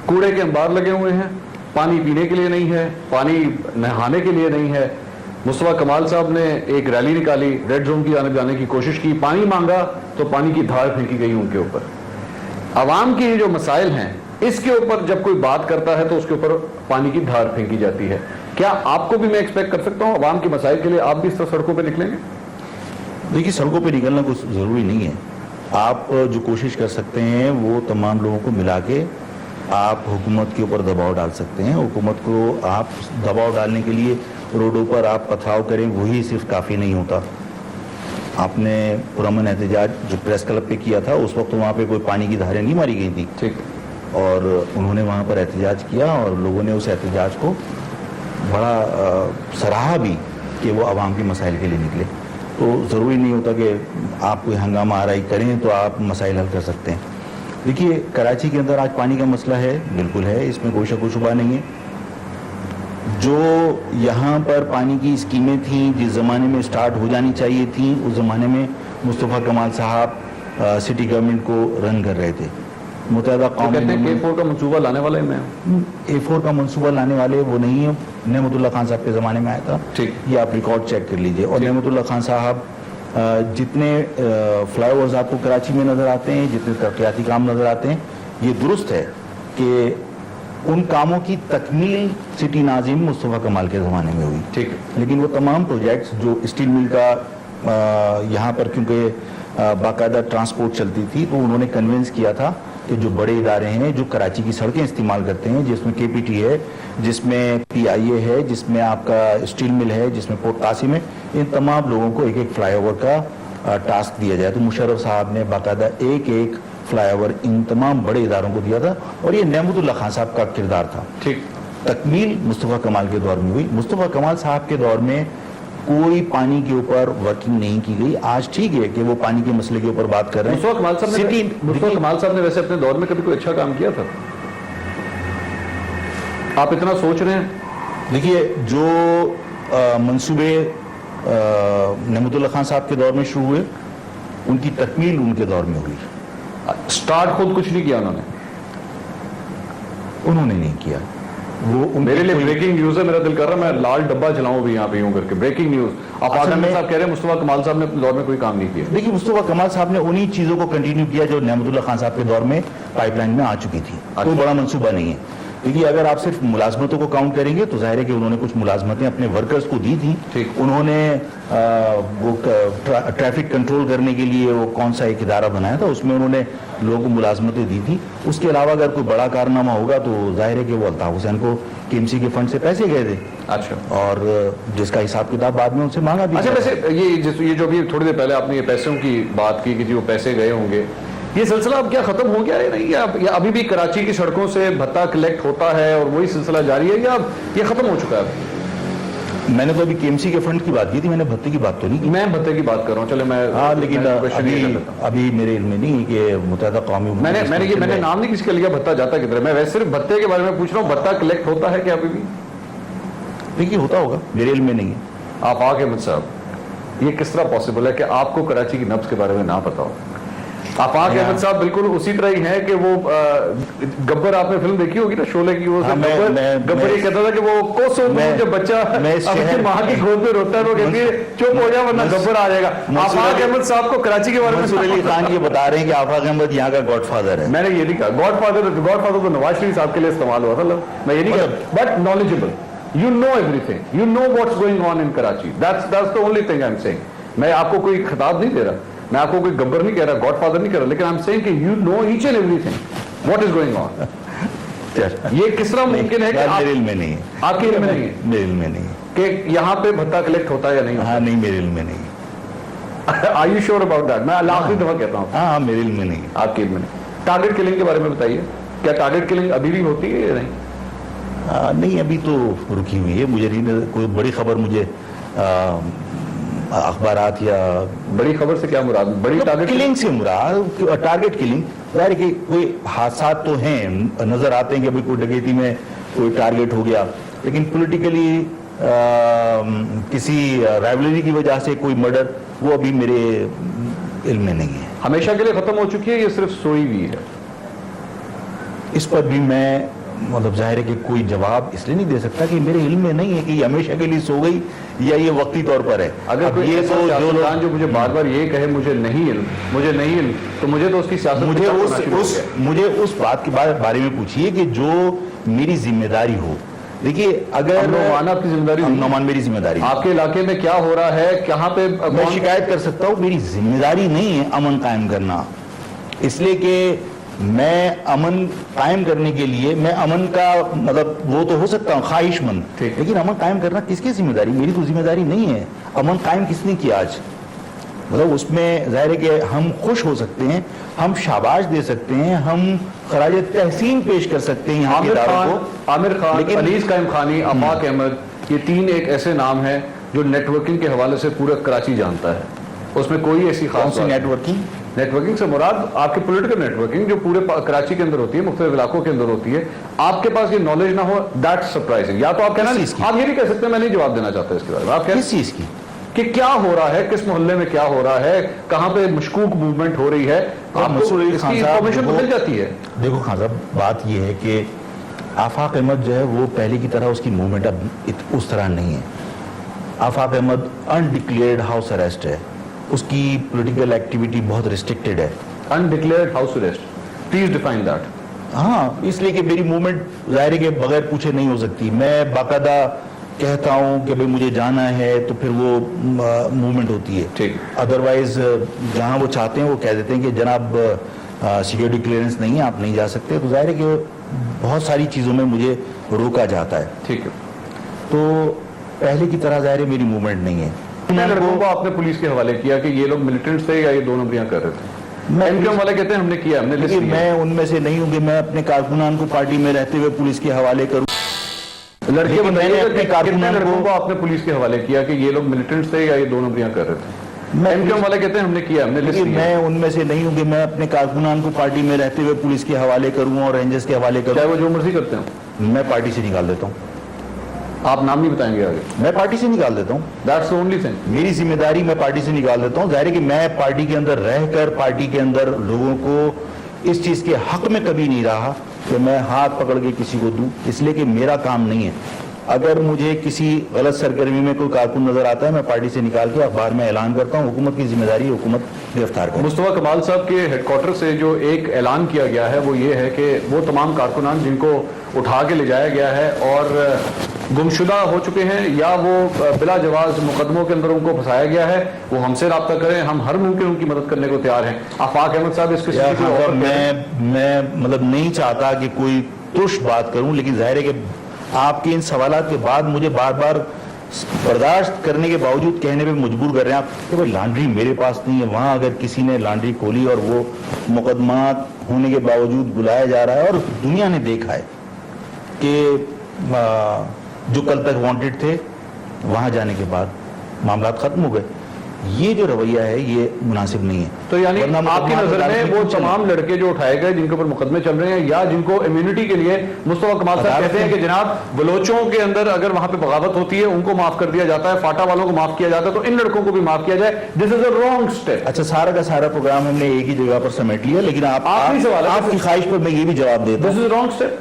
کوڑے کے انبار لگے ہوئے ہیں، پانی پینے کے لیے نہیں ہے، پانی نہانے کے لیے نہیں ہے۔ مصطفیٰ کمال صاحب نے ایک ریلی نکالی، ریڈ زون کی جانب جانے کی کوشش کی، پانی مانگا تو پانی کی دھار پھینکی گئی ان کے اوپر۔ عوام کی جو مسائل ہیں اس کے اوپر جب کوئی بات کرتا ہے تو اس کے اوپر پانی کی دھار پھینکی جاتی ہے۔ کیا آپ کو بھی میں ایکسپیکٹ کر سکتا ہوں عوام کے مسائل کے لیے آپ بھی اس طرح سڑکوں پہ نکلیں گے؟ دیکھیے، سڑکوں پہ نکلنا کچھ ضروری نہیں ہے، آپ جو کوشش کر سکتے ہیں وہ تمام لوگوں کو ملا کے آپ حکومت کے اوپر دباؤ ڈال سکتے ہیں۔ حکومت کو آپ دباؤ ڈالنے کے لیے روڈوں پر آپ پتھراؤ کریں، وہی صرف کافی نہیں ہوتا۔ آپ نے پرامن احتجاج جو پریس کلب پہ کیا تھا، اس وقت وہاں پہ کوئی پانی کی دھاریں نہیں ماری گئی تھی، ٹھیک، اور انہوں نے وہاں پر احتجاج کیا اور لوگوں نے اس احتجاج کو بڑا سراہا بھی کہ وہ عوام کے مسائل کے لیے نکلے۔ تو ضروری نہیں ہوتا کہ آپ کوئی ہنگامہ آرائی کریں تو آپ مسائل حل کر سکتے ہیں۔ دیکھیے، کراچی کے اندر آج پانی کا مسئلہ ہے، بالکل ہے، اس میں کوئی شک و شبہ نہیں ہے۔ جو یہاں پر پانی کی اسکیمیں تھیں جس زمانے میں سٹارٹ ہو جانی چاہیے تھیں، اس زمانے میں مصطفیٰ کمال صاحب سٹی گورنمنٹ کو رن کر رہے تھے۔ متحدہ قوم A4 کا منصوبہ لانے والے میں A4 کا منصوبہ لانے والے وہ نہیں ہیں، نعمت اللہ خان صاحب کے زمانے میں آیا تھا، ٹھیک، یہ آپ ریکارڈ چیک کر لیجئے۔ اور نعمت اللہ خان صاحب جتنے فلائی اوورز آپ کو کراچی میں نظر آتے ہیں، جتنے ترقیاتی کام نظر آتے ہیں، یہ درست ہے کہ ان کاموں کی تکمیل سٹی ناظم مصطفیٰ کمال کے زمانے میں ہوئی، ٹھیک، لیکن وہ تمام پروجیکٹس جو اسٹیل مل کا یہاں پر کیونکہ باقاعدہ ٹرانسپورٹ چلتی تھی تو انہوں نے کنونس کیا تھا کہ جو بڑے ادارے ہیں جو کراچی کی سڑکیں استعمال کرتے ہیں، جس میں KPT ہے، جس میں PIA ہے، جس میں آپ کا اسٹیل مل ہے، جس میں پورٹ قاسم ہے، ان تمام لوگوں کو ایک ایک فلائی اوور کا ٹاسک دیا جائے۔ تو مشرف صاحب نے باقاعدہ ایک ایک فلائی اوور ان تمام بڑے اداروں کو دیا تھا، اور یہ نعمت اللہ خان صاحب کا کردار تھا۔ ٹھیک، تکمیل مصطفیٰ کمال کے دور میں ہوئی۔ مصطفیٰ کمال صاحب کے دور میں کوئی پانی کے اوپر ورکنگ نہیں کی گئی۔ آج ٹھیک ہے کہ وہ پانی کے مسئلے کے اوپر بات کر رہے ہیں۔ مصطفیٰ کمال صاحب نے ویسے اپنے دور میں کبھی کوئی اچھا کام کیا تھا؟ آپ اتنا سوچ رہے ہیں؟ دیکھیے، جو منصوبے نعمت اللہ خان صاحب کے دور میں شروع ہوئے ان کی تکمیل ان کے دور میں ہوئی۔ سٹارٹ خود کچھ نہیں کیا انہوں نے نہیں کیا۔ وہ میرے لیے بریکنگ نیوز ہے، میرا دل کر رہا ہے میں لال ڈبہ چلاؤں بھی یہاں پہ یوں کر کے۔ بریکنگ نیوز، آپ آدم صاحب کہہ رہے ہیں مصطفیٰ کمال صاحب نے اپنے دور میں کوئی کام نہیں کیا۔ دیکھیے، مصطفیٰ کمال صاحب نے انہی چیزوں کو کنٹینیو کیا جو نعمت اللہ خان صاحب کے دور میں پائپ لائن میں آ چکی تھی، کوئی بڑا منصوبہ نہیں ہے۔ دیکھیے، اگر آپ صرف ملازمتوں کو کاؤنٹ کریں گے تو ظاہر ہے کہ انہوں نے کچھ ملازمتیں اپنے ورکرز کو دی تھیں۔ انہوں نے وہ ٹریفک کنٹرول کرنے کے لیے وہ کون سا ایک ادارہ بنایا تھا، اس میں انہوں نے لوگوں کو ملازمتیں دی تھی۔ اس کے علاوہ اگر کوئی بڑا کارنامہ ہوگا تو ظاہر ہے کہ وہ الطاف حسین کو KMC کے فنڈ سے پیسے گئے تھے، اچھا، اور جس کا حساب کتاب بعد میں ان سے مانگا بھی۔ اچھا، ویسے یہ جو بھی تھوڑی دیر پہلے آپ نے یہ پیسوں کی بات کی کہ جو پیسے گئے ہوں گے، یہ سلسلہ اب کیا ختم ہو گیا ہے نہیں، یا ابھی بھی کراچی کی سڑکوں سے بھتہ کلیکٹ ہوتا ہے اور وہی سلسلہ جاری ہے، یا یہ ختم ہو چکا ہے؟ میں نے تو ابھی KMC کے فنڈ کی بات کی تھی, میں نے بھتے کی بات تو نہیں کی. میں بھتے کی بات کر رہا ہوں, چلے میں ہاں لیکن ابھی میرے علم میں نہیں کہ متحدہ قومی میں نے نام نہیں کسی کا لیا بھتا جاتا کدھر. میں ویسے صرف بھتے کے بارے میں پوچھ رہا ہوں, بھتا کلیکٹ ہوتا ہے کیا ابھی بھی؟ دیکھیے ہوتا ہوگا, میرے علم میں نہیں ہے. آفاق احمد صاحب, یہ کس طرح پاسبل ہے کہ آپ کو کراچی کی نبض کے بارے میں نہ پتا ہو؟ آفاق احمد صاحب بالکل اسی طرح ہی ہیں کہ وہ گبر, آپ نے فلم دیکھی ہوگی نا شولے کی, وہ گبر یہ کہتا تھا کہ وہ کوسوں جب بچہ اپنی ماں کی گود میں روتا ہے وہ کہتی ہے چپ ہو جا ورنہ گبر آ جائے گا. آفاق احمد صاحب کو کراچی کے بارے میں منصور علی خان یہ بتا رہے ہیں کہ آفاق احمد یہاں کا گاڈ فادر ہے. میں نے یہ نہیں کہا گاڈ فادر تو نواز شریف صاحب کے لیے استعمال ہوا تھا, میں یہ نہیں کہا, but knowledgeable. You know everything. You know what's going on in Karachi. That's the only thing I'm saying. میں آپ کو کوئی خطاب نہیں دے رہا, میں آپ کو کوئی گبر نہیں کہہ رہا, گاڈ فادر نہیں کہہ رہا, لیکن I'm saying کہ you know each and everything. What is going on? یہ کس طرح ممکن ہے کہ میرے علم میں نہیں ہے. آپ کے علم میں نہیں ہے میرے علم میں نہیں ہے کہ یہاں پہ بھتا کلیکٹ ہوتا ہے یا نہیں؟ ہاں نہیں, میرے علم میں نہیں ہے. Are you sure about that? میں آخری دفعہ کہتا ہوں ہاں میرے علم میں نہیں ہے. آپ کے علم میں نہیں. ٹارگٹ کلنگ کے بارے میں بتائیے, کیا ٹارگٹ کلنگ ابھی بھی ہوتی ہے یا نہیں؟ نہیں ابھی تو رکی ہوئی ہے. مجھے نہیں کوئی بڑی خبر, مجھے اخبارات یا بڑی خبر سے کیا مراد؟ بڑی ٹارگٹ کلنگ سے مراد ٹارگٹ کلنگ. ظاہر ہے کہ کوئی حادثات تو ہیں, نظر آتے ہیں کہ ابھی کوئی ڈکیتی میں کوئی ٹارگٹ ہو گیا, لیکن پولیٹیکلی کسی رائیولری کی وجہ سے کوئی مرڈر, وہ ابھی میرے علم میں نہیں ہے. ہمیشہ کے لیے ختم ہو چکی ہے, یہ صرف سوئی ہوئی ہے؟ اس پر بھی میں مطلب ظاہر ہے کہ کوئی جواب اس لیے نہیں دے سکتا کہ میرے علم میں نہیں ہے کہ یہ ہمیشہ کے لیے سو گئی یا یہ وقتی طور پر ہے. اگر کوئی یہ تو جو مجھے بار بار یہ کہے مجھے نہیں علم, تو مجھے تو اس کی سیاست مجھے اس بات کے بارے میں پوچھیے کہ جو میری ذمہ داری ہو. دیکھیے اگر آپ کی ذمہ داری, نعمان میری ذمہ داری, آپ کے علاقے میں کیا ہو رہا ہے, کہاں پہ میں شکایت کر سکتا ہوں. میری ذمہ داری نہیں ہے امن قائم کرنا, اس لیے کہ میں امن قائم کرنے کے لیے, میں امن کا مطلب وہ تو ہو سکتا ہوں خواہش مند, لیکن امن قائم کرنا کس کی ذمہ داری؟ میری تو ذمہ داری نہیں ہے. امن قائم کس نے کیا آج؟ مطلب اس میں ظاہر ہے کہ ہم خوش ہو سکتے ہیں, ہم شاباش دے سکتے ہیں, ہم خراج تحسین پیش کر سکتے ہیں یہاں کے اداروں کو. عامر خان, انیس قائم خانی, آفاق احمد, یہ تین ایک ایسے نام ہیں جو نیٹ ورکنگ کے حوالے سے پورا کراچی جانتا ہے. اس میں کوئی ایسی خاص نیٹ ورکنگ سے مراد آپ کی پولیٹیکل نیٹ ورکنگ جو پورے کراچی کے اندر ہوتی ہے, مختلف علاقوں کے اندر ہوتی ہے. آپ کے پاس یہ نالج نہ ہو, دیٹس سرپرائزنگ. یا تو آپ کہنا, آپ یہ نہیں کہہ سکتے, میں نہیں جواب دینا چاہتا اس کے بارے میں. آپ کس چیز کی کہ کیا ہو رہا ہے, کس محلے میں کیا ہو رہا ہے, کہاں پہ مشکوک موومنٹ ہو رہی ہے, انفارمیشن مل جاتی ہے. دیکھو خان صاحب, بات یہ ہے کہ آفاق احمد جو ہے وہ پہلے کی طرح اس کی موومنٹ اب اس طرح نہیں ہے. آفاق احمد انڈکلیئرڈ ہاؤس اریسٹ ہے, اس کی پولیٹیکل ایکٹیویٹی بہت ریسٹرکٹیڈ ہے. Undeclared house arrest, please define that. ہاں, اس لیے کہ میری موومنٹ ظاہر ہے کہ بغیر پوچھے نہیں ہو سکتی. میں باقاعدہ کہتا ہوں کہ بھئی مجھے جانا ہے تو پھر وہ موومنٹ ہوتی ہے. ٹھیک. ادروائز جہاں وہ چاہتے ہیں وہ کہہ دیتے ہیں کہ جناب سیکیورٹی کلیئرنس نہیں ہے, آپ نہیں جا سکتے. تو ظاہر ہے کہ بہت ساری چیزوں میں مجھے روکا جاتا ہے. ٹھیک ہے. تو پہلے کی طرح ظاہر ہے میری موومنٹ نہیں ہے. لڑکوں کو آپ نے پولیس کے حوالے کیا کہ یہ لوگ ملیٹنٹس تھے یا یہ دو نمبریاں کر رہے تھے. MQM والے کہتے ہیں ہم نے کیا, ہم نے لسٹ کیا. میں ان میں سے نہیں ہوں کہ میں اپنے کارکنان کو پارٹی میں رہتے ہوئے پولیس کے حوالے کروں. لڑکے بتائیے اپنے کارکنان لڑکوں کو آپ نے پولیس کے حوالے کیا کہ یہ لوگ ملیٹنٹس تھے یا یہ دو نمبریاں کر رہے تھے. MQM والے کہتے ہیں ہم نے کیا, ہم نے لسٹ کیا. میں ان میں سے نہیں ہوں کہ میں اپنے کارکنان کو پارٹی میں رہتے ہوئے پولیس کے حوالے کروں اور رینجرز کے حوالے کروں. چاہے وہ جو مرضی کرتے ہوں, میں پارٹی سے نکال دیتا ہوں. آپ نام نہیں بتائیں گے آگے؟ میں پارٹی سے نکال دیتا ہوں. That's the only thing. میری ذمہ داری, میں پارٹی سے نکال دیتا ہوں. ظاہر ہے کہ میں پارٹی کے اندر رہ کر پارٹی کے اندر لوگوں کو اس چیز کے حق میں کبھی نہیں رہا کہ میں ہاتھ پکڑ کے کسی کو دوں, اس لیے کہ میرا کام نہیں ہے. اگر مجھے کسی غلط سرگرمی میں کوئی کارکن نظر آتا ہے, میں پارٹی سے نکال کے اخبار میں اعلان کرتا ہوں. حکومت کی ذمہ داری حکومت گرفتار کرے. مصطفیٰ کمال صاحب کے ہیڈ کوارٹر سے جو ایک اعلان کیا گیا ہے وہ یہ ہے کہ وہ تمام کارکنان جن کو اٹھا کے لے جایا گیا ہے اور گمشدہ ہو چکے ہیں یا وہ بلا جواز مقدموں کے اندر ان کو پھنسایا گیا ہے, وہ ہم سے رابطہ کریں, ہم ہر ممکن ان کی مدد کرنے کو تیار ہیں. آفاق احمد صاحب اس کے میں مطلب نہیں چاہتا کہ کوئی ترش بات کروں, لیکن ظاہر ہے کہ آپ کے ان سوالات کے بعد مجھے بار بار برداشت کرنے کے باوجود کہنے پہ مجبور کر رہے ہیں آپ کہ بھائی لانڈری میرے پاس نہیں ہے. وہاں اگر کسی نے لانڈری کھولی اور وہ مقدمات ہونے کے باوجود بلایا جا رہا ہے, اور دنیا نے دیکھا ہے کہ جو کل تک وانٹڈ تھے वहाँ जाने के बाद मामलात ख़त्म हो गए. ये जो रवैया है ये मुनासिब नहीं है. तो यानी वरना आपकी मुकदमा नजर में अदालत वो में चले. तमाम लड़के जो उठाए गए जिनके ऊपर मुकदमे चल रहे हैं या जिनको इम्यूनिटी के लिए मुस्तफा कमाल साहब अदालत कहते हैं में- कि जनाब बलोचों के अंदर अगर वहां पे बगावत होती है उनको माफ कर दिया जाता है, फाटा वालों को माफ किया जाता है, तो इन लड़कों को भी माफ किया जाए. This is a wrong step. अच्छा, सारा का सारा प्रोग्राम हमने एक ही जगह पर समेट लिया, लेकिन आखिरी सवाल है। आपकी ख्वाहिश पर मैं ये भी जवाब देता दिस इज रॉन्ग स्टेप.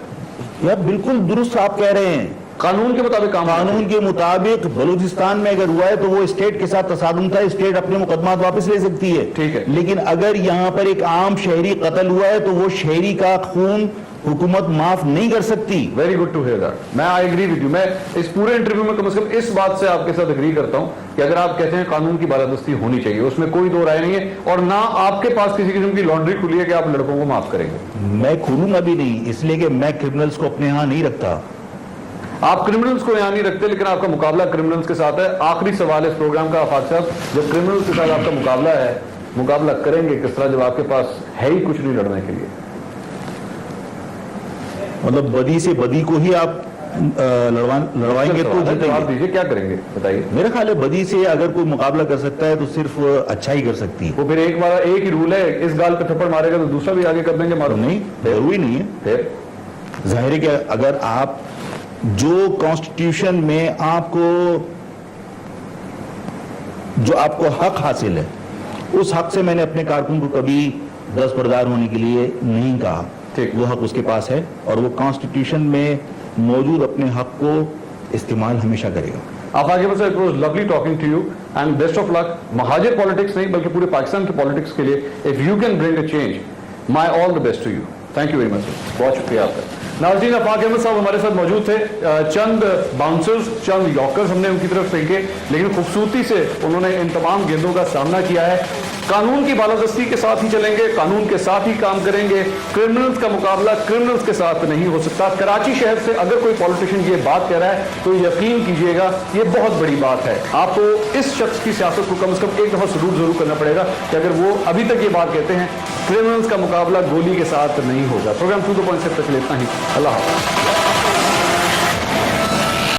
हूँ. यार बिल्कुल दुरुस्त आप कह रहे हैं. कानून के मुताबिक काम होना कानून के मुताबिक बलूचिस्तान में अगर हुआ है तो वो स्टेट के साथ तसादुम था, स्टेट अपने मुकदमात वापस ले सकती है. ठीक है. लेकिन अगर यहाँ पर एक आम शहरी कत्ल हुआ है तो वो शहरी का खून हुकूमत माफ नहीं कर सकती. Very good to hear that. मैं आई एग्री विद यू. मैं इस पूरे इंटरव्यू में कम से कम इस बात से आपके साथ एग्री करता हूं कि अगर आप कहते हैं कानून की बालादस्ती होनी चाहिए, उसमें कोई दो राय नहीं है, और ना आपके पास किसी किस्म की लॉन्ड्री खुली है कि आप लड़कों को माफ करेंगे. मैं खोलूंगा भी नहीं, इसलिए कि मैं क्रिमिनल्स को अपने यहाँ नहीं रखता. आप क्रिमिनल्स को यहां नहीं रखते, लेकिन आपका मुकाबला क्रिमिनल्स के साथ है. आखिरी सवाल है इस प्रोग्राम का आफाक साहब, जब क्रिमिनल्स के साथ आपका मुकाबला है, मुकाबला करेंगे किस तरह जब आपके पास है ही कुछ नहीं लड़ने के लिए? मतलब बदी से बदी को ही आप लड़वाएंगे तो जवाब जीतेंगे. दीजिए, क्या करेंगे बताइए. मेरा ख्याल है बदी से अगर कोई मुकाबला कर सकता है तो सिर्फ अच्छा ही कर सकती है. वो फिर एक बार एक ही रूल है, इस गाल पे थप्पड़ मारेगा तो दूसरा भी आगे कर देंगे मारो. नहीं, जरूरी नहीं है. फिर जाहिर है कि अगर आप जो कॉन्स्टिट्यूशन में जो आपको हक हासिल है, उस हक से मैंने अपने कारकुन को कभी दस्तबरदार होने के लिए नहीं कहा. ठीक. वो हक उसके पास है और वो कॉन्स्टिट्यूशन में मौजूद अपने हक को इस्तेमाल हमेशा करेगा. आप आगे बढ़ सकते. It was lovely talking to you and best of luck. Muhajir politics नहीं बल्कि पूरे पाकिस्तान के पॉलिटिक्स के लिए if you can bring a change, my all the best to you. Thank you very much. बहुत शुक्रिया आपका. नाज़रीन, आफाक अहमद साहब हमारे साथ मौजूद थे. चंद बाउंसर्स, चंद यॉर्कर्स हमने उनकी तरफ फेंके, लेकिन खूबसूरती से उन्होंने इन तमाम गेंदों का सामना किया है. कानून की बालादस्ती के साथ ही चलेंगे, कानून के साथ ही काम करेंगे. क्रिमिनल्स का मुकाबला क्रिमिनल्स के साथ नहीं हो सकता. कराची शहर से अगर कोई पॉलिटिशियन ये बात कह रहा है तो यकीन कीजिएगा ये बहुत बड़ी बात है. आपको इस शख्स की सियासत को कम से कम एक दफा सलूट जरूर करना पड़ेगा कि अगर वो अभी तक ये बात कहते हैं क्रिमिनल्स का मुकाबला गोली के साथ नहीं होगा. प्रोग्राम 2 द पॉइंट से तक इतना ही. अल्लाह हाफ़िज़.